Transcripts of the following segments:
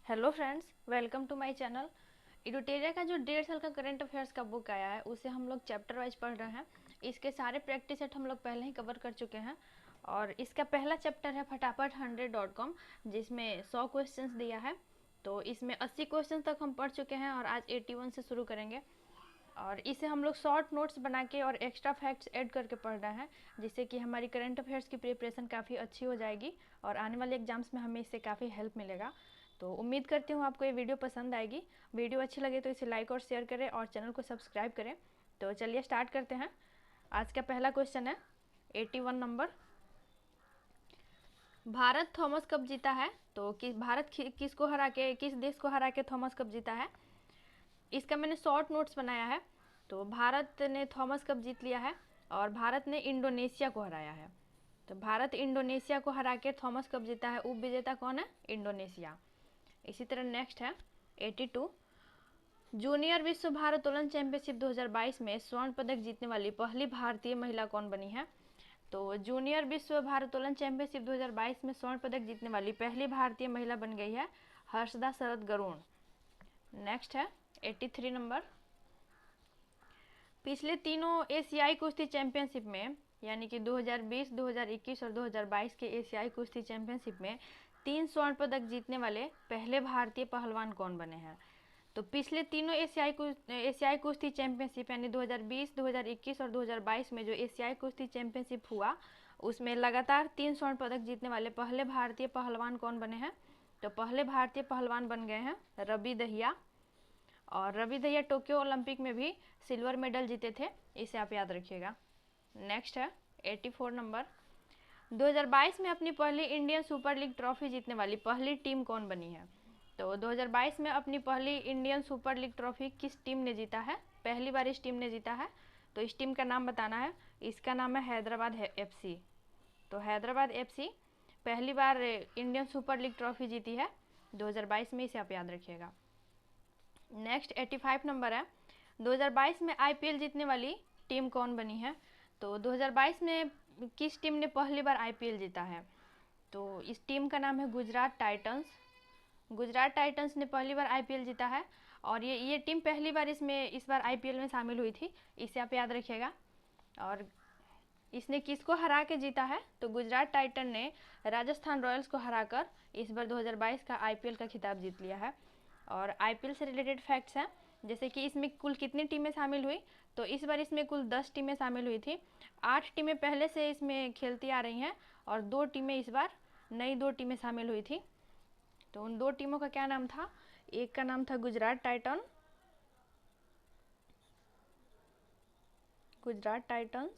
Hello friends, welcome to my channel. इडुटेरिया का जो 1.5 साल का करंट अफेयर्स का बुक आया है उसे हम लोग चैप्टर वाइज पढ़ रहे हैं। इसके सारे प्रैक्टिस सेट हम लोग पहले ही कवर कर चुके हैं और इसका पहला चैप्टर है फटाफट 100.com, जिसमें 100 क्वेश्चंस दिया है। तो इसमें 80 क्वेश्चन तक हम पढ़ चुके हैं और आज 81 से शुरू करेंगे। और इसे हम लोग शॉर्ट नोट्स बना के और एक्स्ट्रा फैक्ट्स ऐड करके पढ़ रहे हैं, जिससे कि हमारी करंट अफेयर्स की प्रिपरेशन काफ़ी अच्छी हो जाएगी और आने वाले एग्जाम्स में हमें इससे काफ़ी हेल्प मिलेगा। तो उम्मीद करती हूँ आपको ये वीडियो पसंद आएगी। वीडियो अच्छी लगे तो इसे लाइक और शेयर करें और चैनल को सब्सक्राइब करें। तो चलिए स्टार्ट करते हैं। आज का पहला क्वेश्चन है 81 नंबर। भारत थॉमस कप जीता है, तो किसको हरा के, किस देश को हरा के थॉमस कप जीता है? इसका मैंने शॉर्ट नोट्स बनाया है। तो भारत ने थॉमस कप जीत लिया है और भारत ने इंडोनेशिया को हराया है। तो भारत इंडोनेशिया को हरा के थॉमस कप जीता है। उप विजेता कौन है? इंडोनेशिया। इसी तरह नेक्स्ट है 82। जूनियर विश्व भारोत्तोलन चैंपियनशिप 2022 में स्वर्ण पदक जीतने वाली पहली भारतीय महिला कौन बनी है? तो जूनियर विश्व भारोत्तोलन चैंपियनशिप 2022 में स्वर्ण पदक जीतने वाली पहली भारतीय महिला बन गई है हर्षदा शरद गरुण। नेक्स्ट है 83 नंबर। पिछले तीनों एशियाई कुश्ती चैंपियनशिप में, यानी कि 2020, 2021 और 2022 के एशियाई कुश्ती चैंपियनशिप में 3 स्वर्ण पदक जीतने वाले पहले भारतीय पहलवान कौन बने हैं? तो पिछले तीनों एशियाई कुश्ती चैंपियनशिप यानी 2020, 2021 और 2022 में जो एशियाई कुश्ती चैंपियनशिप हुआ उसमें लगातार 3 स्वर्ण पदक जीतने वाले पहले भारतीय पहलवान कौन बने हैं? तो पहले भारतीय पहलवान बन गए हैं रवि दहिया। और रवि दहिया टोक्यो ओलंपिक में भी सिल्वर मेडल जीते थे, इसे आप याद रखिएगा। नेक्स्ट है 84 नंबर। 2022 में अपनी पहली इंडियन सुपर लीग ट्रॉफी जीतने वाली पहली टीम कौन बनी है? तो 2022 में अपनी पहली इंडियन सुपर लीग ट्रॉफी किस टीम ने जीता है? पहली बार इस टीम ने जीता है, तो इस टीम का नाम बताना है। इसका नाम है हैदराबाद FC। तो हैदराबाद FC पहली बार इंडियन सुपर लीग ट्रॉफी जीती है 2022 में, इसे आप याद रखिएगा। नेक्स्ट 85 नंबर है। 2022 में IPL जीतने वाली टीम कौन बनी है? तो 2022 में किस टीम ने पहली बार IPL जीता है? तो इस टीम का नाम है गुजरात टाइटंस। गुजरात टाइटंस ने पहली बार IPL जीता है और ये टीम पहली बार इस बार IPL में शामिल हुई थी, इसे आप याद रखिएगा। और इसने किसको हरा के जीता है? तो गुजरात टाइटन ने राजस्थान रॉयल्स को हराकर इस बार 2022 का IPL का खिताब जीत लिया है। और IPL से रिलेटेड फैक्ट्स हैं, जैसे कि इसमें कुल कितनी टीमें शामिल हुई? तो इस बार इसमें कुल 10 टीमें शामिल हुई थी। 8 टीमें पहले से इसमें खेलती आ रही हैं और 2 टीमें इस बार नई 2 टीमें शामिल हुई थी। तो उन 2 टीमों का क्या नाम था? एक का नाम था गुजरात टाइटंस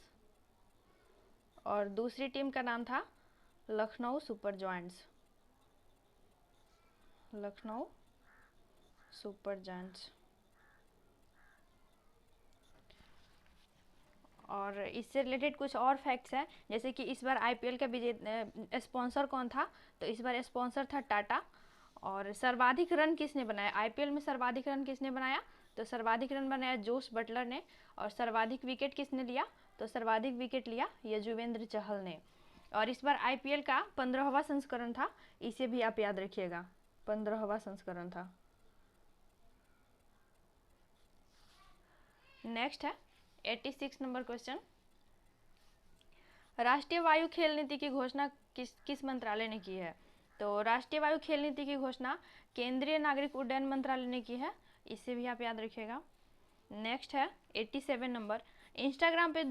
और दूसरी टीम का नाम था Lucknow super giants. Lucknow super giants. और इससे रिलेटेड कुछ और फैक्ट्स हैं, जैसे कि इस बार IPL का स्पॉन्सर कौन था? तो इस बार स्पॉन्सर था टाटा। और सर्वाधिक रन किसने बनाया? IPL में सर्वाधिक रन किसने बनाया? तो सर्वाधिक रन बनाया जोस बटलर ने। और सर्वाधिक विकेट किसने लिया? तो सर्वाधिक विकेट लिया यजुवेंद्र चहल ने। और इस बार IPL का 15वां संस्करण था, इसे भी आप याद रखिएगा, 15वां संस्करण था। नेक्स्ट है 86 नंबर क्वेश्चन। राष्ट्रीय वायु खेल नीति की घोषणा किस मंत्रालय ने की है? तो राष्ट्रीय वायु खेल नीति की घोषणा केंद्रीय नागरिक उड्डयन मंत्रालय ने की है, इसे भी आप याद रखिएगा। नेक्स्ट है 87 नंबर। इंस्टाग्राम पे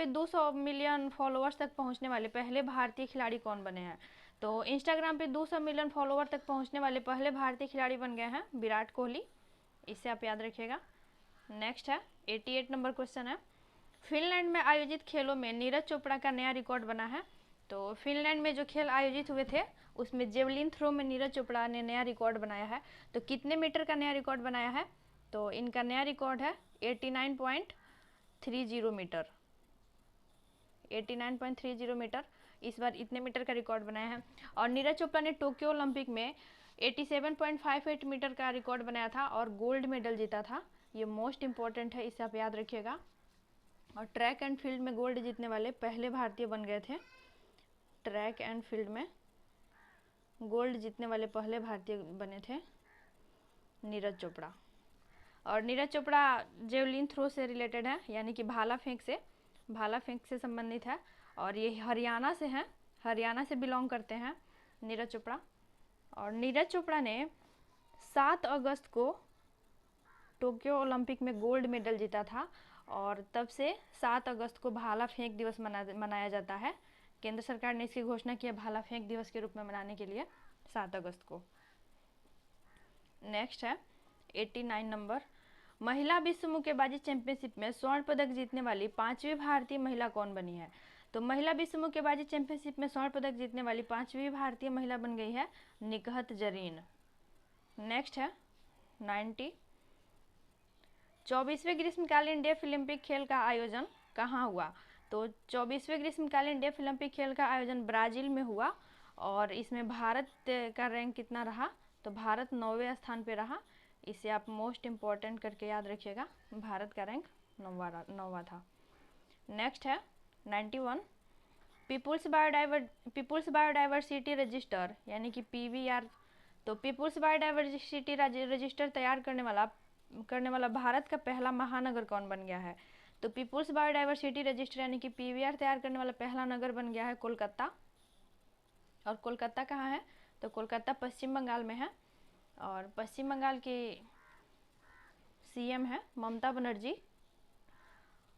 200 मिलियन फॉलोअर्स तक पहुंचने वाले पहले भारतीय खिलाड़ी कौन बने हैं? तो इंस्टाग्राम पे 200 मिलियन फॉलोअर तक पहुंचने वाले पहले भारतीय खिलाड़ी बन गए हैं विराट कोहली, इसे आप याद रखिएगा। नेक्स्ट है 88 नंबर क्वेश्चन है। फिनलैंड में आयोजित खेलों में नीरज चोपड़ा का नया रिकॉर्ड बना है। तो फिनलैंड में जो खेल आयोजित हुए थे उसमें जेवलिन थ्रो में नीरज चोपड़ा ने नया रिकॉर्ड बनाया है। तो कितने मीटर का नया रिकॉर्ड बनाया है? तो इनका नया रिकॉर्ड है 89.30 मीटर। 89.30 मीटर, इस बार इतने मीटर का रिकॉर्ड बनाया है। और नीरज चोपड़ा ने टोक्यो ओलंपिक में 87.58 मीटर का रिकॉर्ड बनाया था और गोल्ड मेडल जीता था। ये मोस्ट इंपॉर्टेंट है, इसे आप याद रखिएगा। और ट्रैक एंड फील्ड में गोल्ड जीतने वाले पहले भारतीय बन गए थे, ट्रैक एंड फील्ड में। गोल्ड जीतने वाले पहले भारतीय बने थे नीरज चोपड़ा। और नीरज चोपड़ा जेवलिन थ्रो से रिलेटेड है, यानी कि भाला फेंक से संबंधित है, और ये हरियाणा से हैं, हरियाणा से बिलोंग करते हैं नीरज चोपड़ा। और नीरज चोपड़ा ने 7 अगस्त को टोक्यो ओलंपिक में गोल्ड मेडल जीता था, और तब से 7 अगस्त को भाला फेंक दिवस मनाया जाता है। केंद्र सरकार ने इसकी घोषणा की है भाला फेंक दिवस के रूप में मनाने के लिए 7 अगस्त को। नेक्स्ट है 89 नंबर, महिला विश्व मुक्केबाजी चैंपियनशिप में स्वर्ण पदक जीतने वाली 5वीं भारतीय महिला कौन बनी है? तो महिला विश्व मुक्केबाजी चैंपियनशिप में स्वर्ण पदक जीतने वाली 5वीं भारतीय महिला बन गई है निकहत जरीन। नेक्स्ट है 90, 24वें ग्रीष्मकालीन डेफ ओलंपिक खेल का आयोजन कहाँ हुआ? तो 24वें ग्रीष्मकालीन डेफ ओलंपिक खेल का आयोजन ब्राज़ील में हुआ, और इसमें भारत का रैंक कितना रहा? तो भारत 9वें स्थान पे रहा। इसे आप मोस्ट इम्पॉर्टेंट करके याद रखिएगा, भारत का रैंक 9वां था। नेक्स्ट है 91, पीपुल्स बायोडाइवर्सिटी रजिस्टर यानी कि PBR। तो पीपुल्स बायोडाइवर्सिटी रजिस्टर तैयार करने वाला भारत का पहला महानगर कौन बन गया है? तो पीपुल्स बायोडाइवर्सिटी रजिस्टर यानी कि PBR तैयार करने वाला पहला नगर बन गया है कोलकाता। और कोलकाता कहाँ है? तो कोलकाता पश्चिम बंगाल में है, और पश्चिम बंगाल की CM है ममता बनर्जी।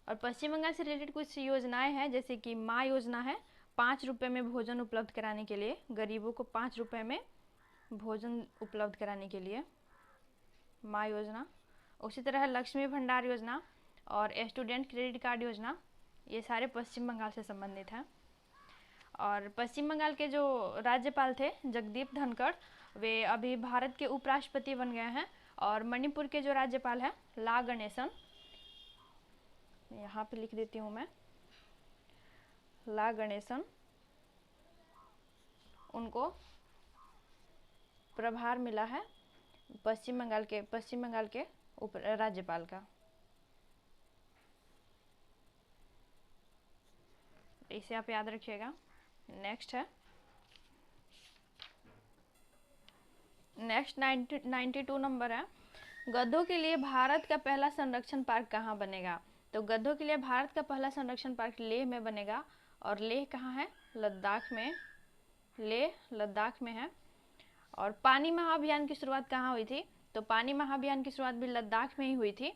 और पश्चिम बंगाल से रिलेटेड कुछ योजनाएं हैं, जैसे कि माँ योजना है, 5 रुपये में भोजन उपलब्ध कराने के लिए, गरीबों को 5 रुपये में भोजन उपलब्ध कराने के लिए माँ योजना। उसी तरह लक्ष्मी भंडार योजना और स्टूडेंट क्रेडिट कार्ड योजना, ये सारे पश्चिम बंगाल से संबंधित हैं। और पश्चिम बंगाल के जो राज्यपाल थे जगदीप धनखड़, वे अभी भारत के उपराष्ट्रपति बन गए हैं। और मणिपुर के जो राज्यपाल हैं ला गणेशन, यहाँ पे लिख देती हूँ मैं, ला गणेशन, उनको प्रभार मिला है पश्चिम बंगाल के उप राज्यपाल का। इसे आप याद रखिएगा। नेक्स्ट 92 नंबर है, गधों के लिए भारत का पहला संरक्षण पार्क कहाँ बनेगा? तो गधों के लिए भारत का पहला संरक्षण पार्क लेह में बनेगा। और लेह कहाँ है? लद्दाख में, लेह लद्दाख में है। और पानी महाअभियान की शुरुआत कहाँ हुई थी? तो पानी महाअभियान की शुरुआत भी लद्दाख में ही हुई थी।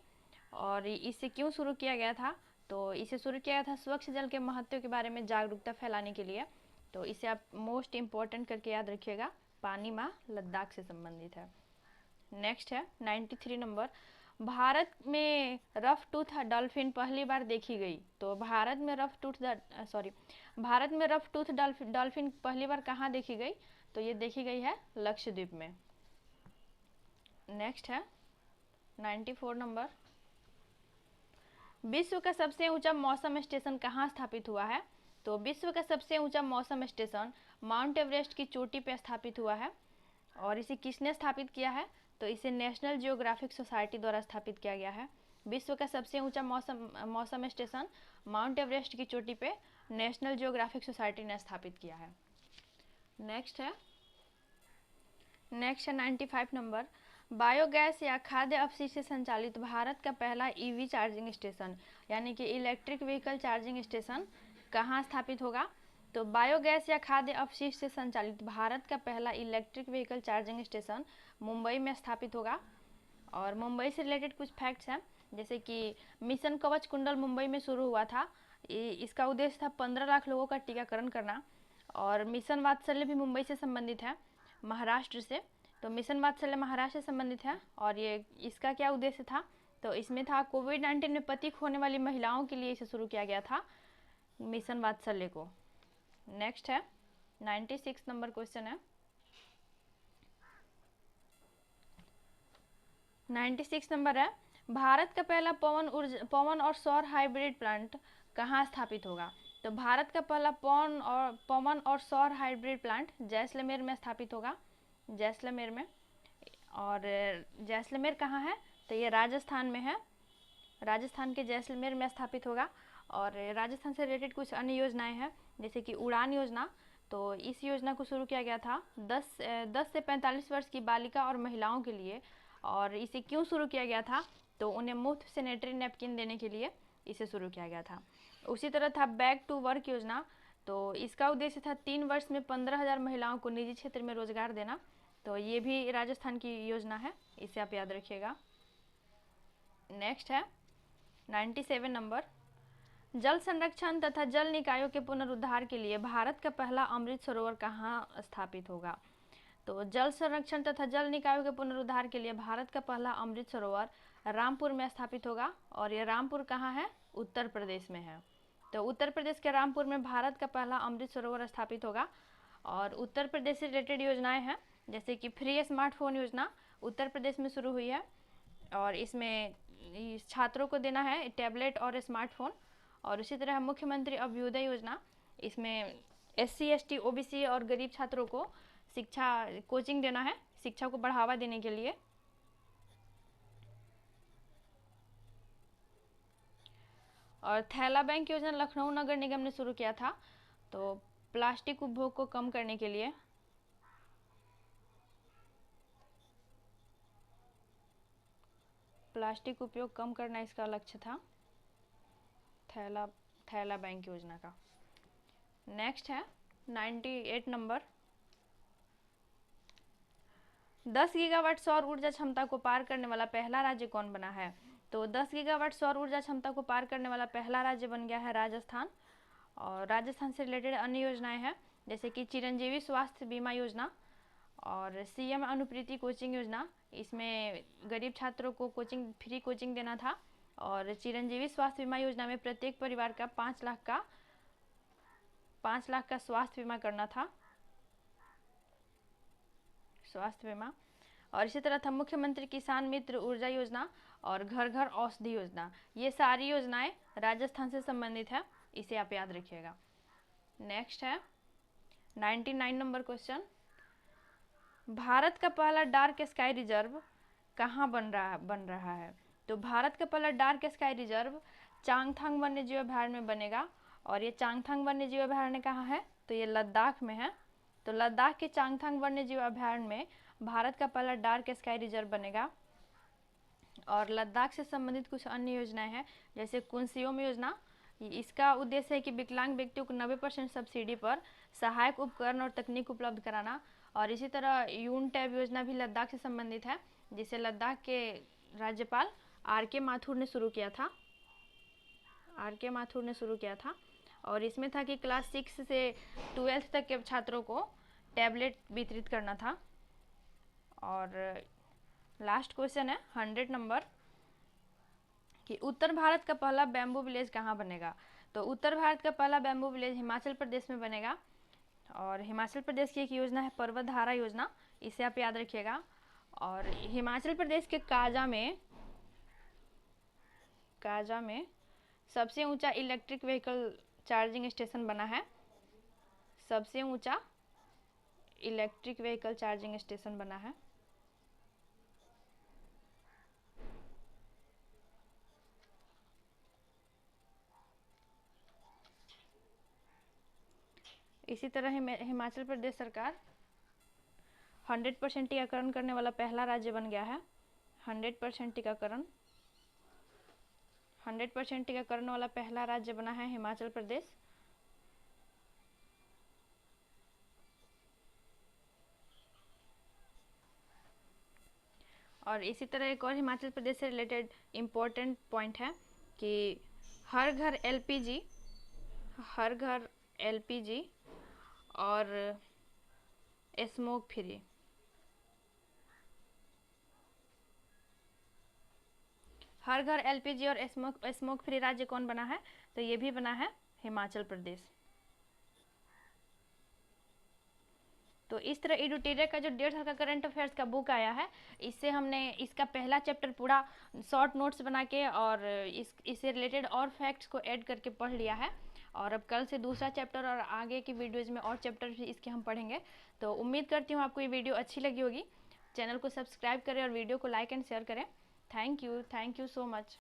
और इसे क्यों शुरू किया गया था? तो इसे शुरू किया गया था स्वच्छ जल के महत्व के बारे में जागरूकता फैलाने के लिए। तो इसे आप मोस्ट इम्पॉर्टेंट करके याद रखिएगा, पानी माह लद्दाख से संबंधित है। नेक्स्ट है 93 नंबर, भारत में रफ टूथ डॉल्फिन पहली बार देखी गई। तो भारत में रफ टूथ डॉल्फिन पहली बार कहाँ देखी गई? तो ये देखी गई है लक्षद्वीप में। नेक्स्ट है 94 नंबर, विश्व का सबसे ऊंचा मौसम स्टेशन कहाँ स्थापित हुआ है? तो विश्व का सबसे ऊंचा मौसम स्टेशन माउंट एवरेस्ट की चोटी पर स्थापित हुआ है। और इसे किसने स्थापित किया है? तो इसे नेशनल जियोग्राफिक सोसाइटी द्वारा स्थापित किया गया है। विश्व का सबसे ऊंचा मौसम स्टेशन माउंट एवरेस्ट की चोटी पे नेशनल जियोग्राफिक सोसाइटी ने स्थापित किया है। नेक्स्ट है 95 नंबर, बायोगैस या खाद्य अपशिष्ट से संचालित भारत का पहला EV चार्जिंग स्टेशन यानी कि इलेक्ट्रिक व्हीकल चार्जिंग स्टेशन कहाँ स्थापित होगा? तो बायोगैस या खाद्य अपशिष्ट से संचालित भारत का पहला electric vehicle charging station Mumbai में स्थापित होगा। और मुंबई से रिलेटेड कुछ फैक्ट्स हैं, जैसे कि मिशन कवच कुंडल मुंबई में शुरू हुआ था। इसका उद्देश्य था 15 लाख लोगों का टीकाकरण करना। और मिशन वात्सल्य भी मुंबई से संबंधित है, महाराष्ट्र से। तो मिशन वात्सल्य महाराष्ट्र से संबंधित है। और ये इसका क्या उद्देश्य था? तो इसमें था कोविड-19 में पति खोने वाली महिलाओं के लिए इसे शुरू किया गया था, मिशन वात्सल्य को। नेक्स्ट है 96 नंबर क्वेश्चन है, 96 नंबर है, भारत का पहला पवन और सौर हाइब्रिड प्लांट कहाँ स्थापित होगा? तो भारत का पहला पवन और सौर हाइब्रिड प्लांट जैसलमेर में स्थापित होगा, जैसलमेर में। और जैसलमेर कहाँ है? तो ये राजस्थान में है, राजस्थान के जैसलमेर में स्थापित होगा। और राजस्थान से रिलेटेड कुछ अन्य योजनाएं हैं, जैसे कि उड़ान योजना। तो इस योजना को शुरू किया गया था 10 से 45 वर्ष की बालिका और महिलाओं के लिए। और इसे क्यों शुरू किया गया था? तो उन्हें मुफ्त सैनिटरी नैपकिन देने के लिए इसे शुरू किया गया था। उसी तरह था बैक टू वर्क योजना। तो इसका उद्देश्य था 3 वर्ष में 15,000 महिलाओं को निजी क्षेत्र में रोजगार देना। तो ये भी राजस्थान की योजना है, इसे आप याद रखिएगा। नेक्स्ट है 97 नंबर, जल संरक्षण तथा जल निकायों के पुनरुद्धार के लिए भारत का पहला अमृत सरोवर कहाँ स्थापित होगा? तो जल संरक्षण तथा जल निकायों के पुनरुद्धार के लिए भारत का पहला अमृत सरोवर रामपुर में स्थापित होगा। और ये रामपुर कहाँ है? उत्तर प्रदेश में है। तो उत्तर प्रदेश के रामपुर में भारत का पहला अमृत सरोवर स्थापित होगा। और उत्तर प्रदेश से रिलेटेड योजनाएं हैं, जैसे कि फ्री स्मार्टफोन योजना उत्तर प्रदेश में शुरू हुई है, और इसमें छात्रों को देना है टैबलेट और स्मार्टफोन। और उसी तरह मुख्यमंत्री अभ्युदय योजना, इसमें SC ST OBC और गरीब छात्रों को शिक्षा कोचिंग देना है, शिक्षा को बढ़ावा देने के लिए। और थैला बैंक योजना लखनऊ नगर निगम ने शुरू किया था, तो प्लास्टिक उपभोग को कम करने के लिए। प्लास्टिक उपयोग कम करना इसका लक्ष्य था, थैला बैंक योजना का। नेक्स्ट है 98 नंबर, 10 गीगावाट सौर ऊर्जा क्षमता को पार करने वाला पहला राज्य कौन बना है? तो 10 गीगावाट सौर ऊर्जा क्षमता को पार करने वाला पहला राज्य बन गया है राजस्थान। और राजस्थान से रिलेटेड अन्य योजनाएं हैं, जैसे कि चिरंजीवी स्वास्थ्य बीमा योजना और CM अनुप्रीति कोचिंग योजना, इसमें गरीब छात्रों को फ्री कोचिंग देना था। और चिरंजीवी स्वास्थ्य बीमा योजना में प्रत्येक परिवार का 5 लाख का स्वास्थ्य बीमा करना था, स्वास्थ्य बीमा। और इसी तरह था मुख्यमंत्री किसान मित्र ऊर्जा योजना और घर घर औषधि योजना। ये सारी योजनाएं राजस्थान से संबंधित है, इसे आप याद रखिएगा। नेक्स्ट है 99 नंबर क्वेश्चन, भारत का पहला डार्क स्काई रिजर्व कहाँ बन रहा है? तो भारत का पहला डार्क स्काई रिजर्व चांगथांग वन्य जीव अभयारण्य में बनेगा। और ये चांगथांग वन्य जीव अभयारण्य कहाँ है? तो ये लद्दाख में है। तो लद्दाख के चांगथांग वन्य जीव अभयारण्य में भारत का पहला डार्क स्काई रिजर्व बनेगा। और लद्दाख से संबंधित कुछ अन्य योजनाएं हैं, जैसे कुंसियोम योजना, इसका उद्देश्य है कि विकलांग व्यक्तियों को 90% सब्सिडी पर सहायक उपकरण और तकनीक उपलब्ध कराना। और इसी तरह यून टैब योजना भी लद्दाख से संबंधित है, जिसे लद्दाख के राज्यपाल RK माथुर ने शुरू किया था। और इसमें था कि क्लास 6 से 12th तक के छात्रों को टैबलेट वितरित करना था। और लास्ट क्वेश्चन है 100 नंबर, कि उत्तर भारत का पहला बैम्बू विलेज कहाँ बनेगा? तो उत्तर भारत का पहला बैम्बू विलेज हिमाचल प्रदेश में बनेगा। और हिमाचल प्रदेश की एक योजना है पर्वतधारा योजना, इसे आप याद रखिएगा। और हिमाचल प्रदेश के काजा में सबसे ऊंचा इलेक्ट्रिक व्हीकल चार्जिंग स्टेशन बना है, सबसे ऊंचा इलेक्ट्रिक व्हीकल चार्जिंग स्टेशन बना है। इसी तरह हिमाचल प्रदेश सरकार 100% टीकाकरण करने वाला पहला राज्य बन गया है। 100% टीकाकरण वाला पहला राज्य बना है हिमाचल प्रदेश। और इसी तरह एक और हिमाचल प्रदेश से रिलेटेड इम्पोर्टेंट पॉइंट है कि हर घर LPG और स्मोक फ्री, हर घर LPG और स्मोक फ्री राज्य कौन बना है? तो ये भी बना है हिमाचल प्रदेश। तो इस तरह एडुटेरिया का जो 1.5 साल का करंट अफेयर्स का बुक आया है, इससे हमने इसका पहला चैप्टर पूरा शॉर्ट नोट्स बना के और इससे रिलेटेड और फैक्ट्स को ऐड करके पढ़ लिया है। और अब कल से दूसरा चैप्टर और आगे की वीडियोज़ में और चैप्टर भी इसके हम पढ़ेंगे। तो उम्मीद करती हूँ आपको ये वीडियो अच्छी लगी होगी। चैनल को सब्सक्राइब करें और वीडियो को लाइक एंड शेयर करें। Thank you so much.